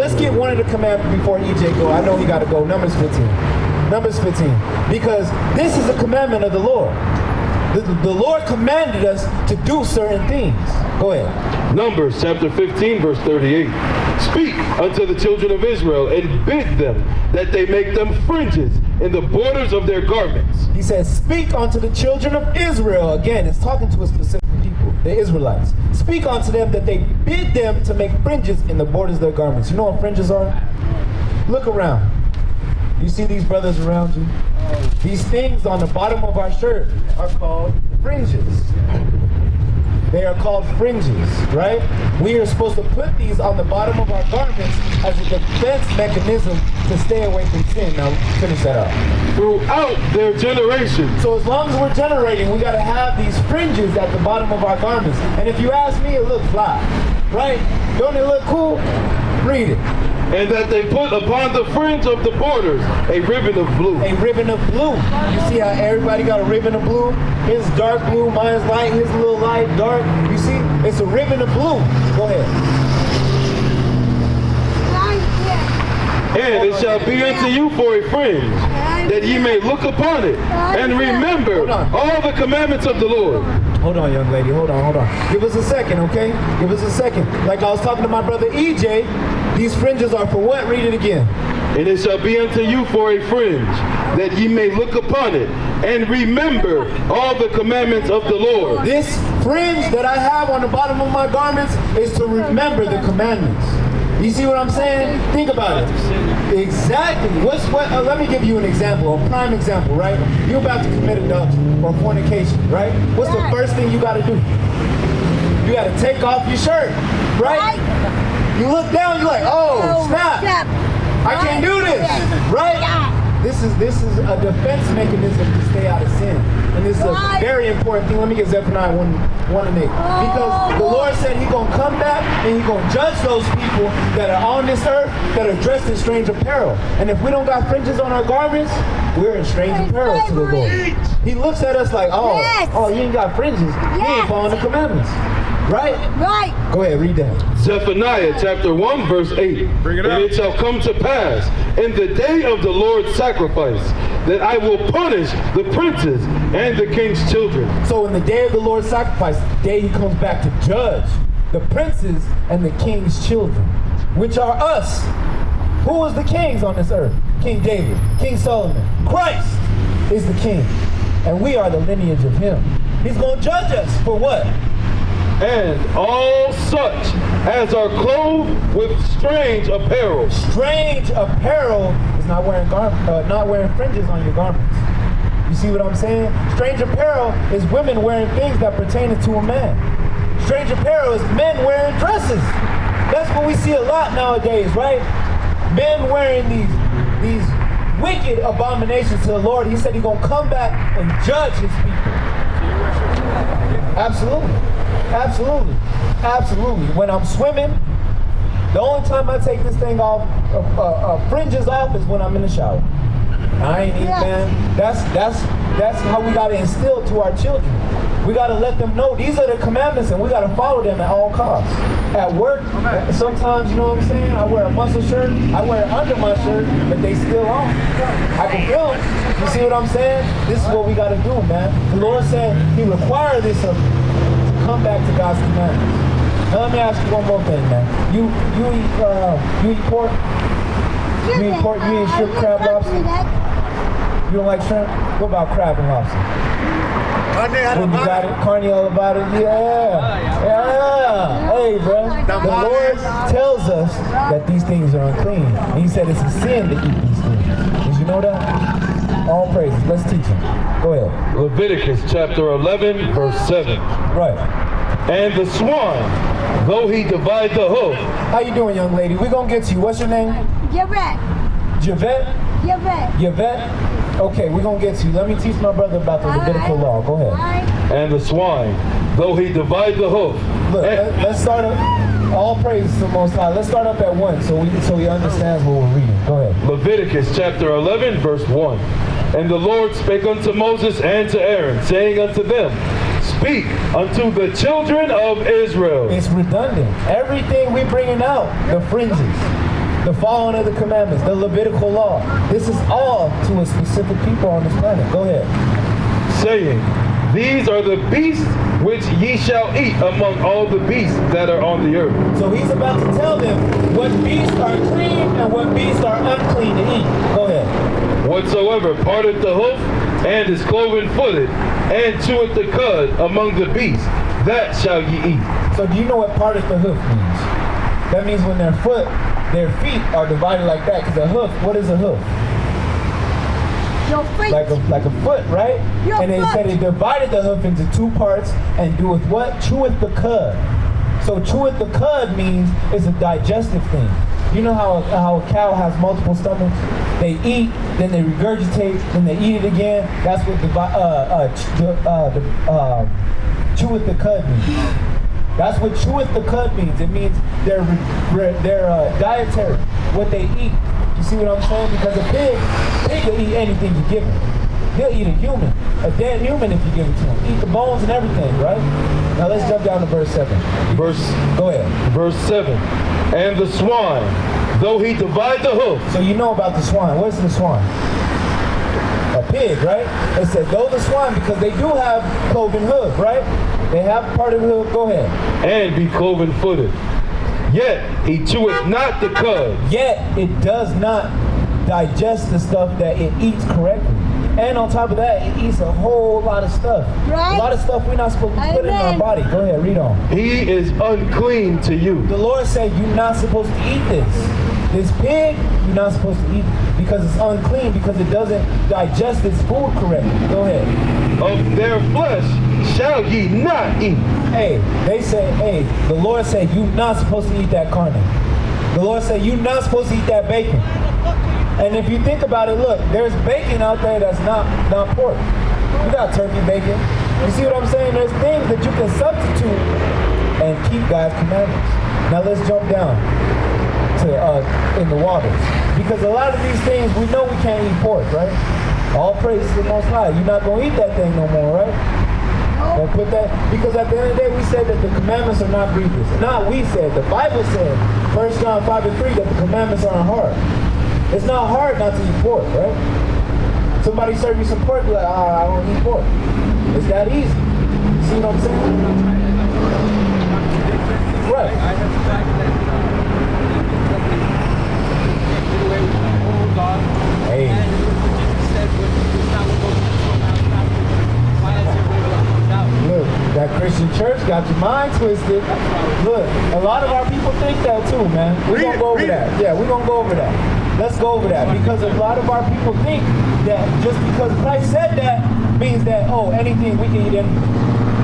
Let's get one of the commandments before EJ go. I know he got to go. Numbers 15. Numbers 15. Because this is a commandment of the Lord. The Lord commanded us to do certain things. Go ahead. Numbers chapter 15, verse 38. Speak unto the children of Israel and bid them that they make them fringes in the borders of their garments. He says, speak unto the children of Israel. Again, it's talking to a specific people, the Israelites. Speak unto them that they bid them to make fringes in the borders of their garments. You know what fringes are? Look around. You see these brothers around you? These things on the bottom of our shirt are called fringes. They are called fringes, right? We are supposed to put these on the bottom of our garments as a defense mechanism to stay away from sin. Now, finish that out. Throughout their generations. So as long as we're generating, we got to have these fringes at the bottom of our garments. And if you ask me, it looks fly, right? Don't it look cool? Read it. And that they put upon the fringe of the borders a ribbon of blue. A ribbon of blue. You see how everybody got a ribbon of blue? His dark blue, mine's light, his a little light, dark. You see? It's a ribbon of blue. Go ahead. And it shall be unto you for a fringe, that ye may look upon it, and remember all the commandments of the Lord. Hold on, young lady. Hold on. Give us a second, okay? Give us a second. Like I was talking to my brother EJ, these fringes are for what? Read it again. And it shall be unto you for a fringe, that ye may look upon it, and remember all the commandments of the Lord. This fringe that I have on the bottom of my garments is to remember the commandments. You see what I'm saying? Think about it. Exactly. Let me give you an example, a prime example, right? You're about to commit adultery or fornication, right? What's the first thing you got to do? You got to take off your shirt, right? You look down, you're like, oh, snap. I can't do this, right? This is a defense mechanism to stay out of sin. And this is a very important thing. Let me get Zephaniah 1 and 8. Because the Lord said he's going to come back and he's going to judge those people that are on this earth that are dressed in strange apparel. And if we don't got fringes on our garments, we're in strange apparel to the Lord. He looks at us like, oh, you ain't got fringes. You ain't following the commandments. Right? Right. Go ahead, read that. Zephaniah chapter 1 verse 8. Bring it up. And it shall come to pass in the day of the Lord's sacrifice that I will punish the princes and the king's children. So in the day of the Lord's sacrifice, the day he comes back to judge the princes and the king's children, which are us. Who was the kings on this earth? King David, King Solomon. Christ is the king. And we are the lineage of him. He's going to judge us for what? And all such as are clothed with strange apparel. Strange apparel is not wearing fringes on your garments. You see what I'm saying? Strange apparel is women wearing things that pertain to a man. Strange apparel is men wearing dresses. That's what we see a lot nowadays, right? Men wearing these wicked abominations to the Lord. He said he's going to come back and judge his people. Absolutely. Absolutely. Absolutely. When I'm swimming, the only time I take this thing off, fringes off, is when I'm in the shower. I ain't eating, man. That's how we got to instill to our children. We got to let them know these are the commandments and we got to follow them at all costs. At work, sometimes, you know what I'm saying, I wear a muscle shirt, I wear it under my shirt, but they still on. I can feel them. You see what I'm saying? This is what we got to do, man. The Lord said he required this of you. Come back to God's commandments. Now let me ask you one more thing, man. You eat pork? You eat pork? You eat shrimp, crab, lobster? You don't like shrimp? What about crab and lobster? When you got it, carne elevada, yeah. Hey, bro. The Lord tells us that these things are unclean. And he said it's a sin to eat these things. Did you know that? All praises. Let's teach him. Go ahead. Leviticus chapter 11 verse 7. Right. And the swine, though he divide the hoof. How you doing, young lady? We're going to get to you. What's your name? Yvette. Javette? Yvette. Yvette? Okay, we're going to get to you. Let me teach my brother about the Levitical law. Go ahead. And the swine, though he divide the hoof. Look, let's start up. All praise to the Most High. Let's start up at 1 so he understands what we're reading. Go ahead. Leviticus chapter 11 verse 1. And the Lord spake unto Moses and to Aaron, saying unto them, Speak unto the children of Israel. It's redundant. Everything we bringing out, the fringes. the following of the commandments, the Levitical law. This is all to a specific people on this planet. Go ahead. saying, these are the beasts which ye shall eat among all the beasts that are on the earth. So he's about to tell them what beasts are clean and what beasts are unclean to eat. Go ahead. Whatsoever parteth the hoof and is cloven-footed and cheweth the cud among the beasts, that shall ye eat. So do you know what part of the hoof means? That means when their feet are divided like that. Because a hoof, what is a hoof? Your feet. Like a foot, right? Your and they foot. said he divided the hoof into two parts and doeth what? Cheweth the cud. So cheweth the cud means it's a digestive thing. You know how a cow has multiple stomachs? They eat, then they regurgitate, then they eat it again. That's what cheweth the cud means. That's what cheweth the cud means. It means their dietary, what they eat. You see what I'm saying? Because a pig will eat anything you give him. He'll eat a human, a dead human if you give it to him. Eat the bones and everything, right? Now let's jump down to verse 7. Go ahead. Verse 7. And the swine, though he divide the hoof. So you know about the swine. What's the swine? A pig, right? It said, though the swine, because they do have cloven hoof, right? They have part of the hoof. Go ahead. And be cloven-footed. Yet he cheweth not the cud. Yet it does not digest the stuff that it eats correctly. And on top of that, it eats a whole lot of stuff. Right. A lot of stuff we're not supposed to put in our Amen. body. Go ahead, read on. He is unclean to you. The Lord said you're not supposed to eat this. This pig, you're not supposed to eat it because it's unclean, because it doesn't digest its food correctly. Go ahead. Of their flesh shall ye not eat. Hey, they said, hey, the Lord said you're not supposed to eat that carne. The Lord said you're not supposed to eat that bacon. And if you think about it, look, there's bacon out there that's not pork. You got turkey bacon. You see what I'm saying? There's things that you can substitute and keep God's commandments. Now let's jump down to in the waters. Because a lot of these things, we know we can't eat pork, right? All praise to the Most High. You're not going to eat that thing no more, right? Don't put that, because at the end of the day, we said that the commandments are not grievous. Not we said, the Bible said, 1 John 5:3, that the commandments aren't hard. It's not hard not to eat pork, right? Somebody serve you some pork, you're like, I don't eat pork. It's that easy. See what I'm saying? Right. Hey. Look, that Christian church got your mind twisted. Look, a lot of our people think that too, man. We're going to go over that. Yeah, we're going to go over that. Let's go over that. Because a lot of our people think that just because Christ said that means that, oh, anything we can eat in.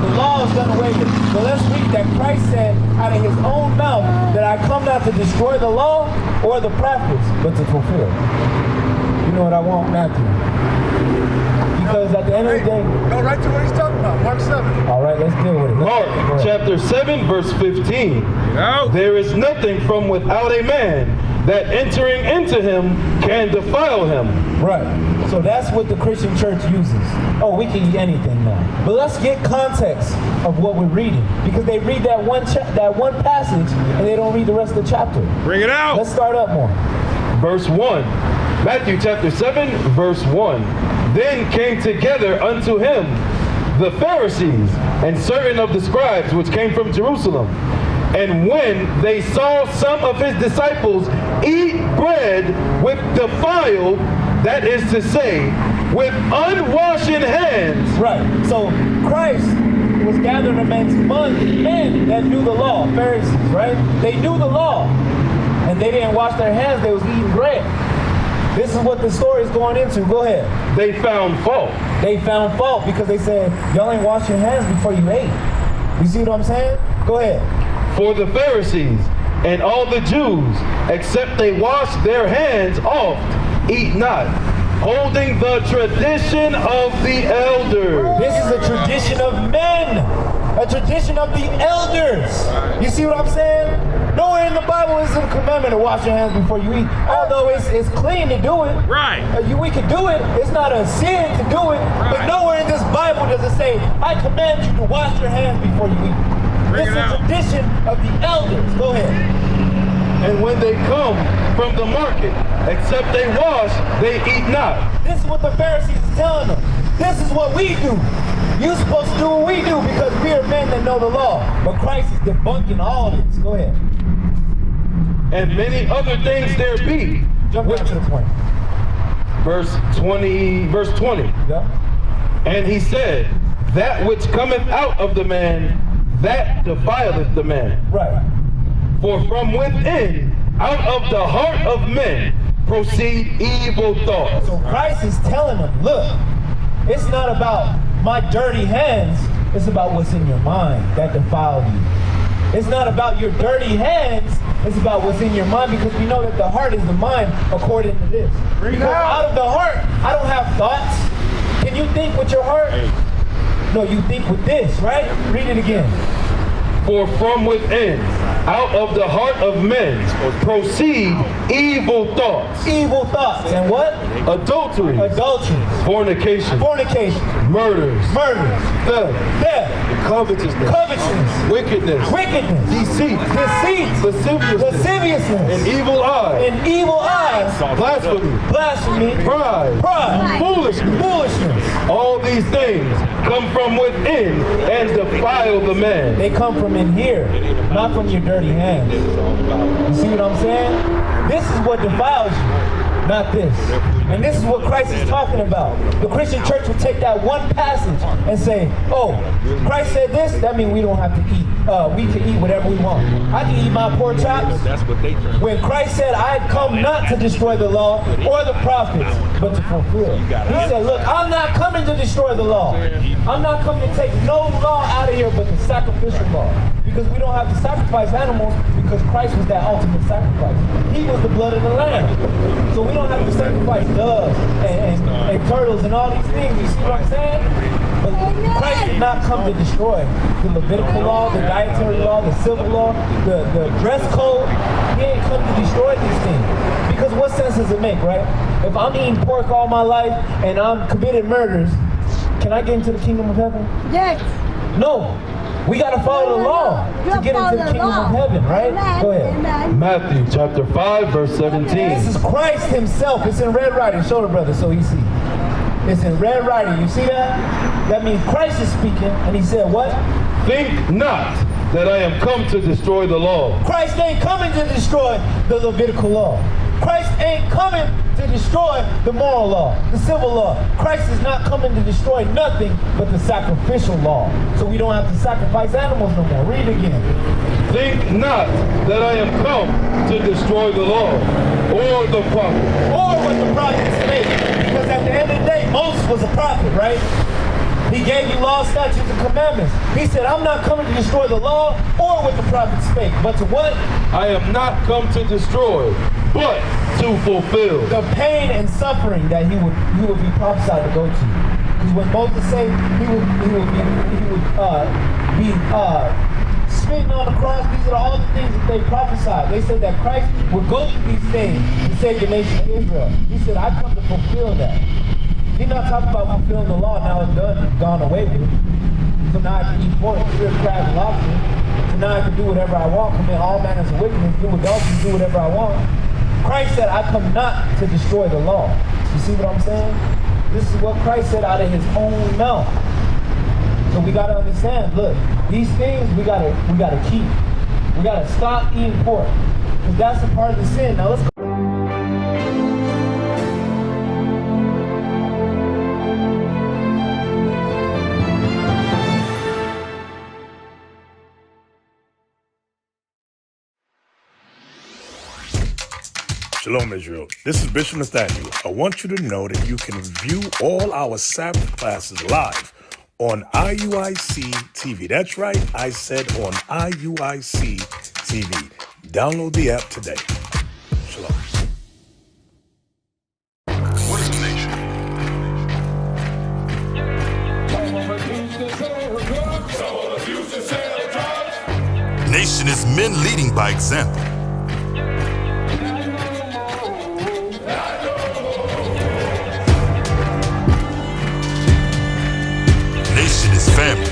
The law is done away with. But let's read that Christ said out of his own mouth that I come not to destroy the law or the prophets, but to fulfill. You know what I want, Matthew? Because at the end of the day... Go right to what he's talking about, Mark 7. All right, let's deal with it. Mark chapter 7, verse 15. There is nothing from without a man that entering into him can defile him. Right. So that's what the Christian church uses. Oh, we can eat anything now. But let's get context of what we're reading. Because they read that one passage and they don't read the rest of the chapter. Bring it out. Let's start up more. Verse 1. Matthew chapter 7, verse 1. Then came together unto him the Pharisees and certain of the scribes which came from Jerusalem. And when they saw some of his disciples eat bread with defiled, that is to say, with unwashed hands. Right. So Christ was gathered amongst men that knew the law, Pharisees, right? They knew the law. And they didn't wash their hands, they was eating bread. This is what the story is going into. Go ahead. They found fault. They found fault because they said, y'all ain't wash your hands before you ate. You see what I'm saying? Go ahead. For the Pharisees and all the Jews, except they wash their hands oft, eat not, holding the tradition of the elders. This is a tradition of men. A tradition of the elders. You see what I'm saying? Nowhere in the Bible is it a commandment to wash your hands before you eat. Although it's clean to do it. Right. We can do it. It's not a sin to do it. But nowhere in this Bible does it say, I command you to wash your hands before you eat. This is a tradition of the elders. Go ahead. And when they come from the market, except they wash, they eat not. This is what the Pharisees is telling them. This is what we do. You're supposed to do what we do because we are men that know the law. But Christ is debunking all this. Go ahead. And many other things there be. Jump down to the point. Verse 20. Yeah. And he said, that which cometh out of the man, that defileth the man. Right. For from within, out of the heart of men, proceed evil thoughts. So Christ is telling them, look, it's not about my dirty hands, it's about what's in your mind that defiled you. It's not about your dirty hands, it's about what's in your mind, because we know that the heart is the mind according to this. Because out of the heart, I don't have thoughts. Can you think with your heart? No, you think with this, right? Read it again. For from within, out of the heart of men, proceed evil thoughts. Evil thoughts. And what? Adultery. Adulteries. Fornication. Fornication. Murders. Murders. Theft. Covetousness. Covetousness. Wickedness. Wickedness. Deceit. Deceit. Lasciviousness. Lasciviousness. And evil eyes. And evil eyes. Blasphemy. Blasphemy. Pride. Pride. Foolishness. Foolishness. All these things come from within and defile the man. They come from in here, not from your dirty hands. You see what I'm saying? This is what defiles you, not this. And this is what Christ is talking about. The Christian church will take that one passage and say, oh, Christ said this, that means we don't have to eat. We can eat whatever we want. I can eat my pork chops. When Christ said, I come not to destroy the law or the prophets, but to fulfill. He said, look, I'm not coming to destroy the law. I'm not coming to take no law out of here but the sacrificial law. Because we don't have to sacrifice animals because Christ was that ultimate sacrifice. He was the blood of the lamb. So we don't have to sacrifice doves and turtles and all these things. You see what I'm saying? But Christ did not come to destroy the Levitical law, the dietary law, the civil law, the dress code. He ain't come to destroy these things. Because what sense does it make, right? If I'm eating pork all my life and I'm committing murders, can I get into the kingdom of heaven? Yes. No. We got to follow the law to get into the kingdom of heaven, right? Go ahead. Matthew chapter 5, verse 17. This is Christ himself. It's in red writing. Show the brother so he see. It's in red writing. You see that? That means Christ is speaking, and he said what? Think not that I am come to destroy the law. Christ ain't coming to destroy the Levitical law. Christ ain't coming to destroy the moral law, the civil law. Christ is not coming to destroy nothing but the sacrificial law. So we don't have to sacrifice animals no more. Read again. Think not that I am come to destroy the law or the prophet. Or what the prophets made. Because at the end of the day, Moses was a prophet, right? He gave you law, statutes, and commandments. He said, I'm not coming to destroy the law or what the prophets spake, but to what? I am not come to destroy, but to fulfill. The pain and suffering that he would be prophesied to go to. Because when Moses said he would be spitting on the cross, these are all the things that they prophesied. They said that Christ would go through these things to save the nation of Israel. He said, I come to fulfill that. He's not talking about fulfilling the law. Now it's done, it's gone away with it. So now I can eat pork, shrimp, crab, and lobster. So now I can do whatever I want, commit all manners of wickedness, do adultery, do whatever I want. Christ said, I come not to destroy the law. You see what I'm saying? This is what Christ said out of his own mouth. So we gotta understand, look, these things we gotta keep. We gotta stop eating pork. Because that's a part of the sin. Now let's go. Shalom, Israel. This is Bishop Nathaniel. I want you to know that you can view all our Sabbath classes live on IUIC TV. That's right, I said on IUIC TV. Download the app today. Shalom. What is the nation? Nation is men leading by example. Nation is family.